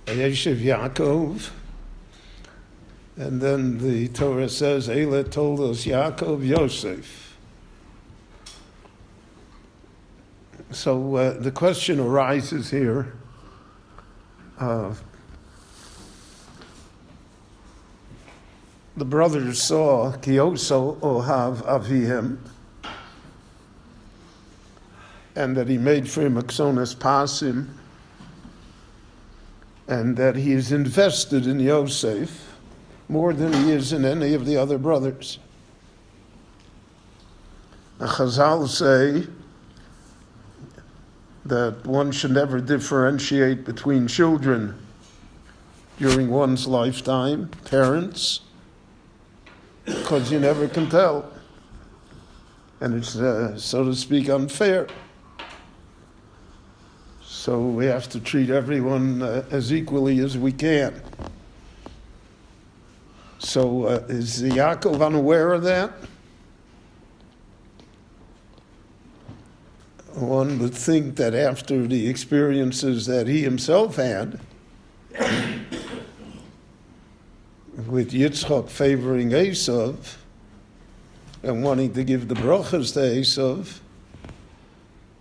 veyashev Yaakov, and then the Torah says, Eila told us Yaakov Yosef. So the question arises here, the brothers saw Kioso Ohav Avihem, and that he made for him a Ksonas Pasim, and that he is invested in Yosef more than he is in any of the other brothers. The Chazal say that one should never differentiate between children during one's lifetime, parents, because you never can tell. And it's, so to speak, unfair. So we have to treat everyone as equally as we can. So is Yaakov unaware of that? One would think that after the experiences that he himself had, with Yitzchak favoring Esav and wanting to give the brachas to Esav,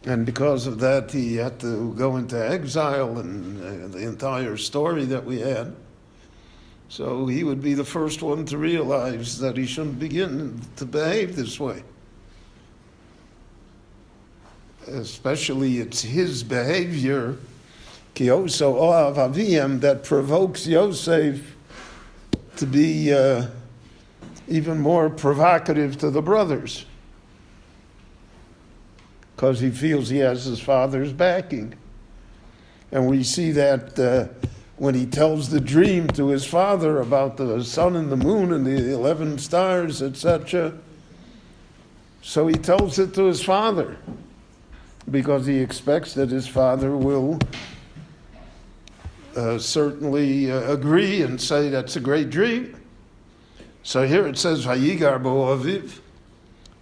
and because of that he had to go into exile, and the entire story that we had. So he would be the first one to realize that he shouldn't begin to behave this way. Especially it's his behavior, Kioso Oav Aviyam, that provokes Yosef to be even more provocative to the brothers, because he feels he has his father's backing. And we see that when he tells the dream to his father about the sun and the moon and the 11 stars, etc. So he tells it to his father, because he expects that his father will certainly agree and say that's a great dream. So here it says, Vayigar bo aviv.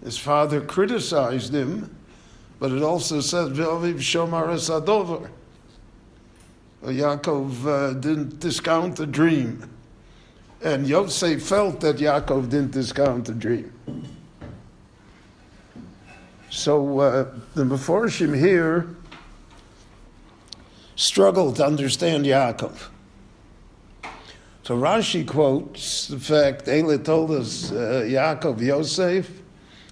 His father criticized him, but it also says, Ve'aviv shomar es hadover. Yaakov didn't discount the dream. And Yosef felt that Yaakov didn't discount the dream. So the Meforshim here struggle to understand Yaakov. So Rashi quotes the fact, Eila told us, Yaakov, Yosef,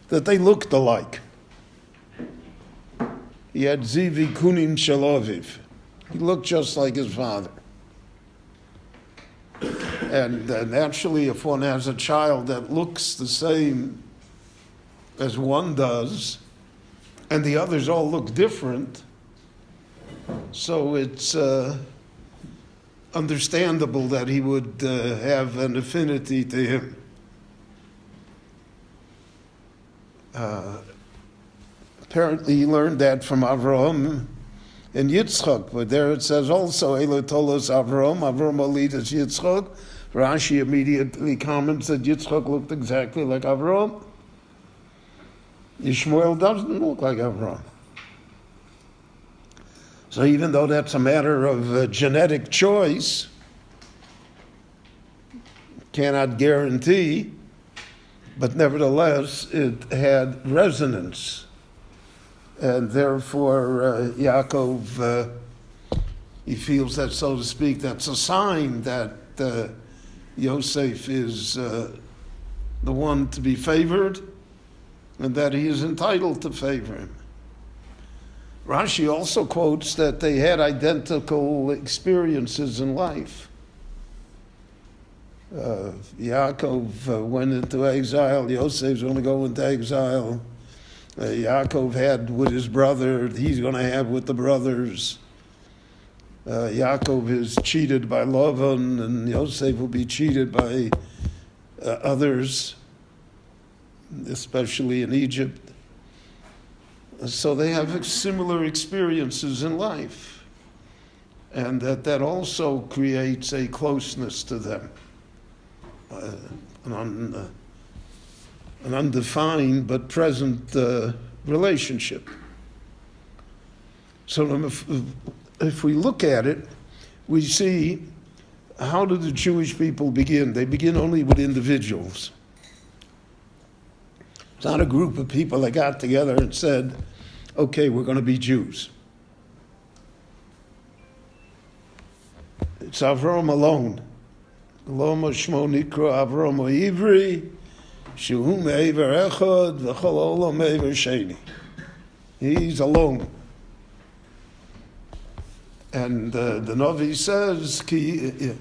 that they looked alike. He had Zivi Kunim Shaloviv. He looked just like his father. And naturally, if one has a child that looks the same as one does, and the others all look different, so it's understandable that he would have an affinity to him. Apparently he learned that from Avraham and Yitzchak, but there it says also, Eila told us Avraham Olidas Yitzchak. Rashi immediately comments that Yitzchak looked exactly like Avraham. Yishmael doesn't look like Avraham. So even though that's a matter of genetic choice, cannot guarantee, but nevertheless it had resonance. And therefore Yaakov, he feels that, so to speak, that's a sign that Yosef is the one to be favored, and that he is entitled to favor him. Rashi also quotes that they had identical experiences in life. Yaakov went into exile. Yosef's going to go into exile. Yaakov had with his brother, he's going to have with the brothers. Yaakov is cheated by Lavan, and Yosef will be cheated by others, especially in Egypt. So they have similar experiences in life, and that also creates a closeness to them, an undefined but present relationship. So if we look at it, we see how do the Jewish people begin? They begin only with individuals. It's not a group of people that got together and said, okay, we're going to be Jews. It's Avram alone. Lo mashmo nikra Avram Ivri, shehu me'ever echad, v'chol olam me'ever sheni. He's alone. And the Navi says, Ki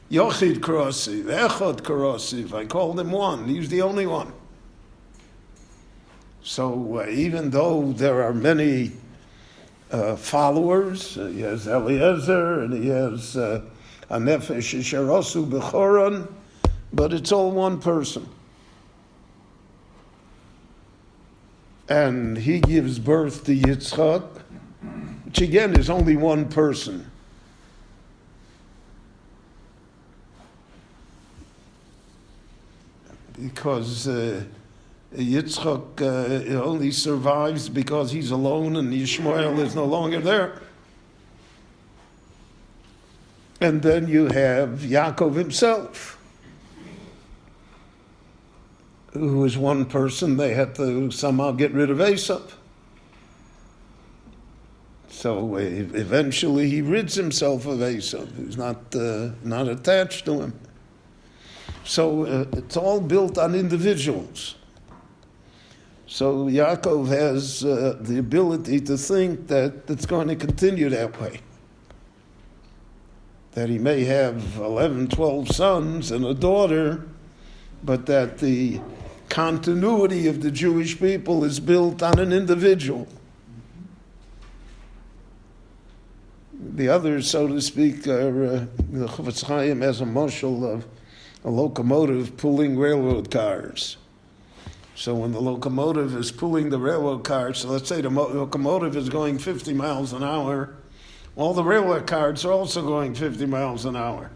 Yochid Karasi, Echad Karasi, I called him one, he's the only one. So even though there are many followers, he has Eliezer and he has Anefesh Sharasu Bechoran, but it's all one person. And he gives birth to Yitzchak, which again is only one person. Because Yitzchak only survives because he's alone and Yishmael is no longer there. And then you have Yaakov himself, who is one person. They had to somehow get rid of Esav. So eventually he rids himself of Esav, who's not attached to him. So it's all built on individuals. So Yaakov has the ability to think that it's going to continue that way. That he may have 11, 12 sons and a daughter, but that the continuity of the Jewish people is built on an individual. The others, so to speak, are the Chofetz Chaim as a mashal of a locomotive pulling railroad cars. So when the locomotive is pulling the railroad cars, so let's say the locomotive is going 50 miles an hour, all the railroad cars are also going 50 miles an hour.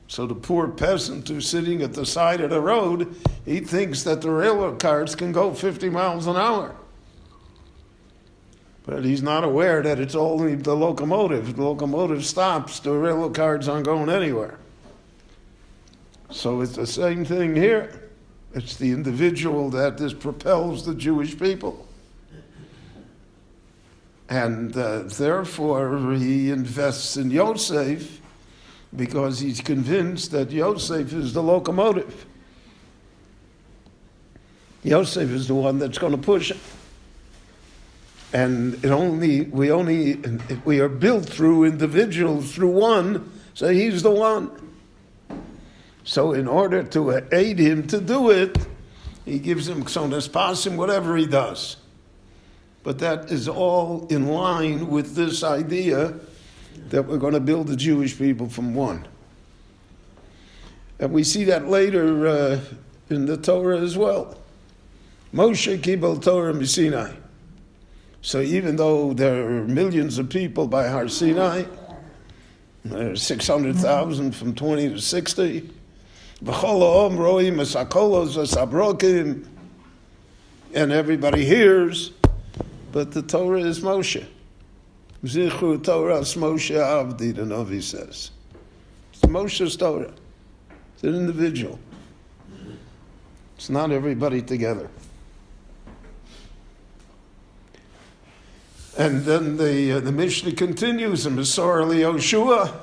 So the poor peasant who's sitting at the side of the road, he thinks that the railroad cars can go 50 miles an hour. But he's not aware that it's only the locomotive. If the locomotive stops, the railroad cars aren't going anywhere. So it's the same thing here. It's the individual that propels the Jewish people. And therefore he invests in Yosef because he's convinced that Yosef is the locomotive. Yosef is the one that's going to push it. And we are built through individuals, through one, so he's the one. So in order to aid him to do it, he gives him ksonas pasim, whatever he does. But that is all in line with this idea that we're going to build the Jewish people from one. And we see that later in the Torah as well. Moshe kibel Torah miSinai. So even though there are millions of people by Har Sinai, there are 600,000 from 20 to 60, and everybody hears, but the Torah is Moshe. Zichru Torah Moshe Avdi, the Navi says. It's Moshe's Torah. It's an individual. It's not everybody together. And then the Mishnah continues, and Mesor Yoshua,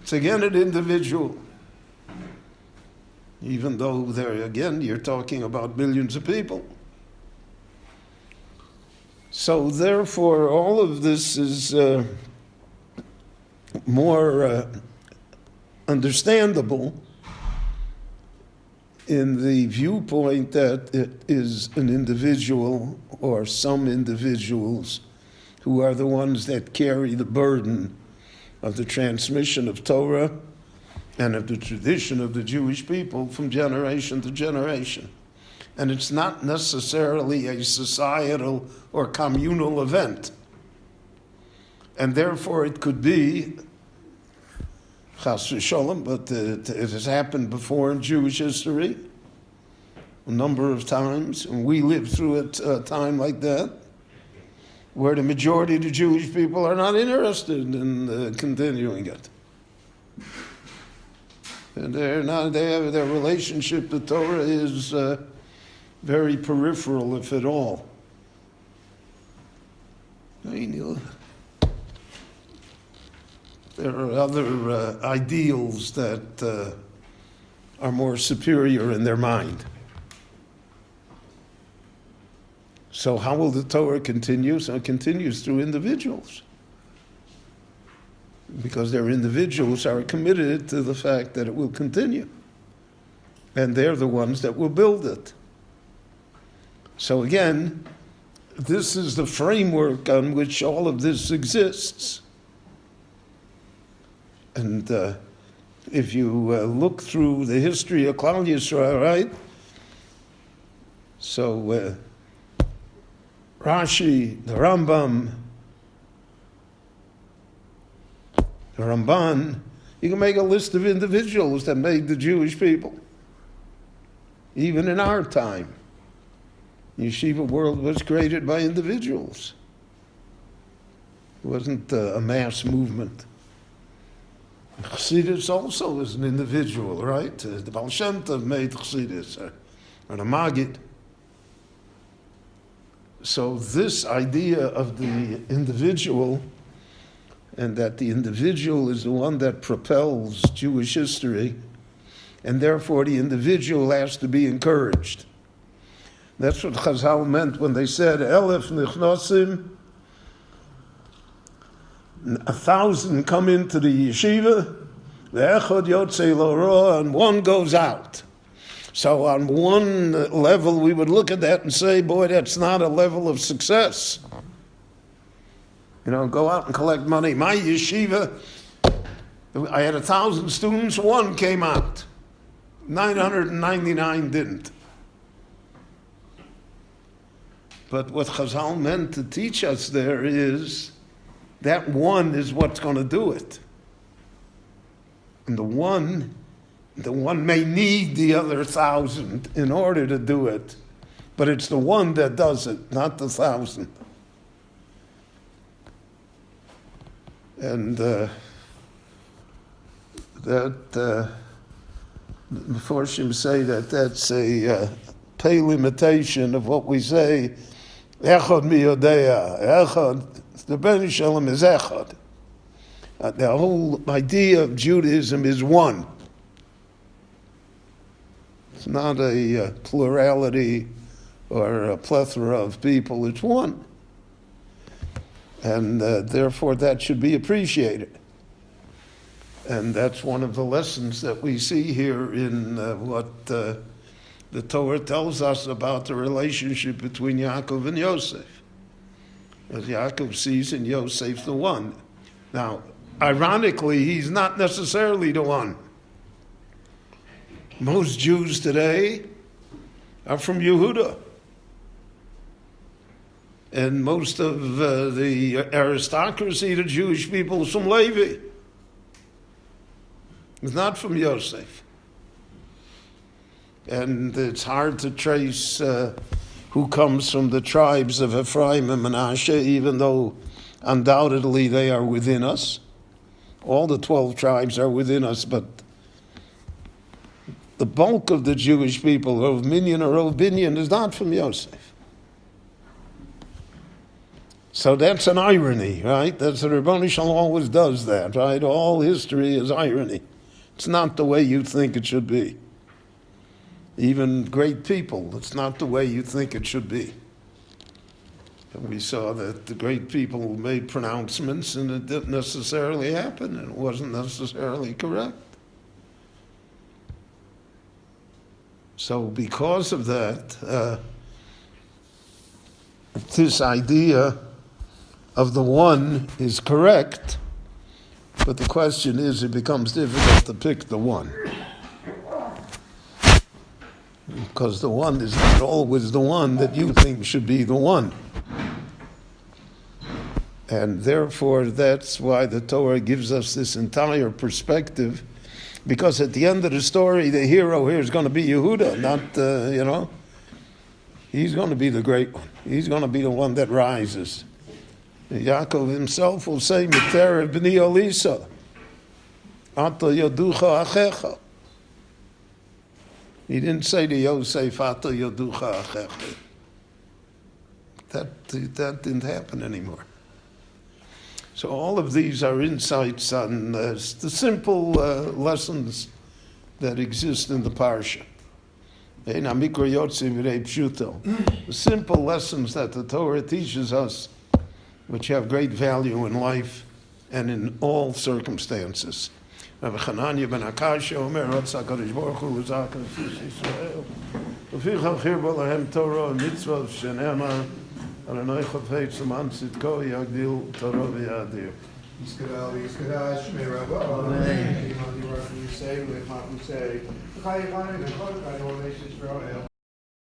it's again an individual. Even though there, again, you're talking about millions of people. So therefore, all of this is more understandable in the viewpoint that it is an individual or some individuals who are the ones that carry the burden of the transmission of Torah and of the tradition of the Jewish people from generation to generation. And it's not necessarily a societal or communal event. And therefore it could be, chas v'sholem, but it has happened before in Jewish history, a number of times, and we lived through a time like that, where the majority of the Jewish people are not interested in continuing it. And their relationship to Torah is very peripheral, if at all. There are other ideals that are more superior in their mind. So how will the Torah continue? So it continues through individuals. Because their individuals are committed to the fact that it will continue. And they're the ones that will build it. So again, this is the framework on which all of this exists. And if you look through the history of Klal Yisrael, right? So Rashi, the Rambam, the Ramban, you can make a list of individuals that made the Jewish people. Even in our time, the yeshiva world was created by individuals. It wasn't a mass movement. Chassidus also is an individual, right? The Baal Shem Tov made Chassidus, or the Maggid. So this idea of the individual, and that the individual is the one that propels Jewish history, and therefore the individual has to be encouraged. That's what Chazal meant when they said, Elef nichnosim, 1,000 come into the yeshiva, ve'echad yotzei lo roa, and one goes out. So on one level, we would look at that and say, boy, that's not a level of success. Go out and collect money. My yeshiva, I had 1,000 students, one came out. 999 didn't. But what Chazal meant to teach us there is that one is what's going to do it. And the one may need the other 1,000 in order to do it, but it's the one that does it, not the 1,000. And that Meforshim say that that's a pale imitation of what we say, Echad miyodea, Echad, the Ben Shalom is Echad. The whole idea of Judaism is one. It's not a plurality or a plethora of people, it's one. And therefore that should be appreciated. And that's one of the lessons that we see here in what the Torah tells us about the relationship between Yaakov and Yosef. As Yaakov sees in Yosef the one. Now, ironically, he's not necessarily the one. Most Jews today are from Yehuda. And most of the aristocracy, the Jewish people, is from Levi. It's not from Yosef. And it's hard to trace who comes from the tribes of Ephraim and Manasseh, even though undoubtedly they are within us. All the 12 tribes are within us, but the bulk of the Jewish people, Rov Minyan or Rov Binyan, is not from Yosef. So that's an irony, right? That's what Ribono Shel Olam always does that, right? All history is irony. It's not the way you think it should be. Even great people, it's not the way you think it should be. And we saw that the great people made pronouncements and it didn't necessarily happen and it wasn't necessarily correct. So because of that, this idea of the one is correct, but the question is, it becomes difficult to pick the one. Because the one is not always the one that you think should be the one. And therefore, that's why the Torah gives us this entire perspective, because at the end of the story, the hero here is going to be Yehuda, not, he's going to be the great one. He's going to be the one that rises. Yaakov himself will say, "Miter b'ni Elisa, ata yoducha achecha." He didn't say to Yosef, "Ata yoducha achecha." That didn't happen anymore. So all of these are insights on the simple lessons that exist in the parsha. The simple lessons that the Torah teaches us, which have great value in life and in all circumstances. Rabbi Chananya ben Akashia Omer, Ratzah HaKadosh Baruch Hu L'zak Nefesh Yisrael V'ficham chirbo lahem Torah mitzvah shenemar Adonai chafetz l'man tzidko yagdil Torah v'yadir. Yiskodal, Yiskodal, Shmei Rabba, Amen. You say, Chai Chai, Chai Chai, Chai Chai, Chai Chai, Chai Chai, Chai Chai, Chai Chai,